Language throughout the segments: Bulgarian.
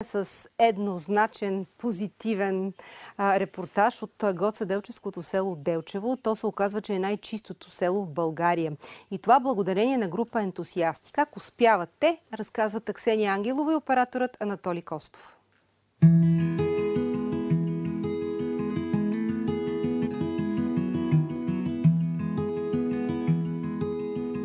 С еднозначен, позитивен репортаж от Гоцеделчевското село Делчево. То се оказва, че е най-чистото село в България. И това благодарение на група ентусиасти. Как успяват те, разказват Ксения Ангелова и операторът Анатолий Костов.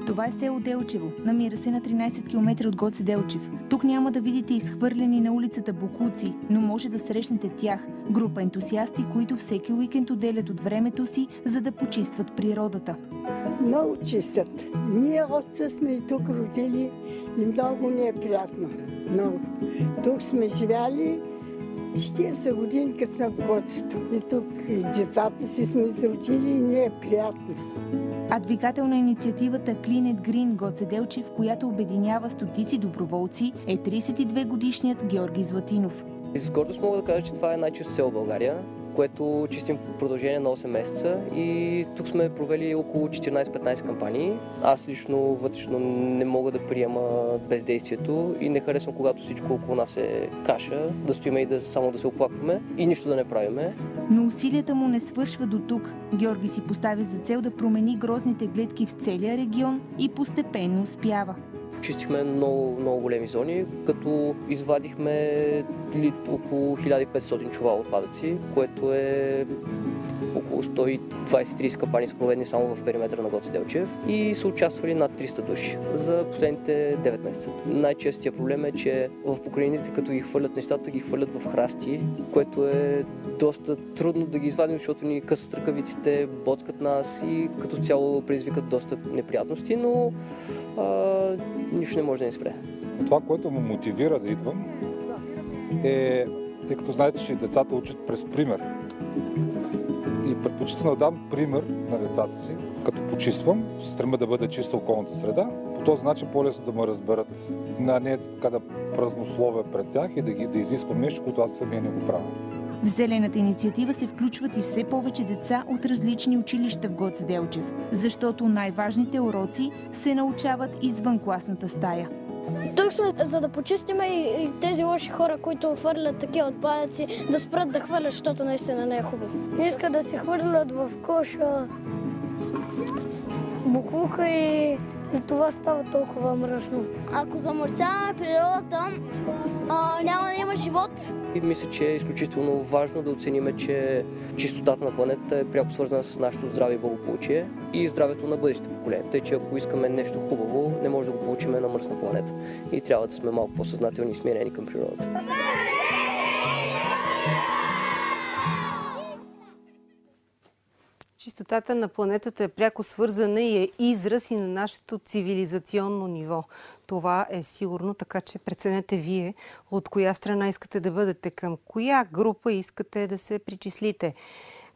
Това е село Делчево. Намира се на 13 км от Гоце Делчев. Тук няма да видите изхвърлени на улицата боклуци, но може да срещнете тях. Група ентусиасти, които всеки уикенд отделят от времето си, за да почистват природата. Много чистят. Ние отца сме и тук родили и много ни е приятно. Много. Тук сме живяли 40 години, като сме в Гоцето. И тук и децата си сме изродили и ни е приятно. А двигател на инициативата Clean it Green Гоце Делчев, която обединява стотици доброволци, е 32-годишният Георги Златинов. С гордост мога да кажа, че това е най-чисто село в България, което чистим в продължение на 8 месеца и тук сме провели около 14-15 кампании. Аз лично вътрешно не мога да приема бездействието и не харесвам, когато всичко около нас е каша, да стоиме и само да се оплакваме и нищо да не правиме. Но усилията му не свършва до тук. Георги си постави за цел да промени грозните гледки в целия регион и постепенно успява. Чистихме много големи зони, като извадихме около 1500 чувала отпадъци, което е около 120-30 кампании са проведени само в периметъра на Гоце Делчев и са участвали над 300 души за последните 9 месеца. Най-честият проблем е, че в покрайнините, като ги хвърлят нещата, ги хвърлят в храсти, което е доста трудно да ги извадим, защото ни късат ръкавиците, боцкат нас и като цяло предизвикат доста неприятности, но нищо не може да ни спре. Това, което ме мотивира да идвам е, тъй като знаете, че децата учат през пример. И предпочитам да дам пример на децата си, като почиствам, се стремя да бъде чиста околната среда. По този начин по-лесно да ме разберат, не така да празнословя пред тях и да изисквам нещо, което аз самия не го правя. В зелената инициатива се включват и все повече деца от различни училища в Гоце Делчев, защото най-важните уроци се научават извън класната стая. Тук сме, за да почистиме и тези лоши хора, които хвърлят такива отпадъци, да спрат да хвърлят, защото наистина не е хубаво. Иска да се хвърлят в коша буклука и за това става толкова мръсно. Ако замърсяваме природата, няма да има живот. И мисля, че е изключително важно да оценим, че чистотата на планетата е пряко свързана с нашето здраве и благополучие и здравето на бъдещите поколения. Тъй, че ако искаме нещо хубаво, не може да го получим на мръсна планета. И трябва да сме малко по-съзнателни и смирени към природата. Чистотата на планетата е пряко свързана и е израз и на нашето цивилизационно ниво. Това е сигурно, така че преценете вие от коя страна искате да бъдете, към коя група искате да се причислите.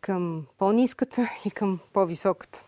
Към по-ниската и към по-високата.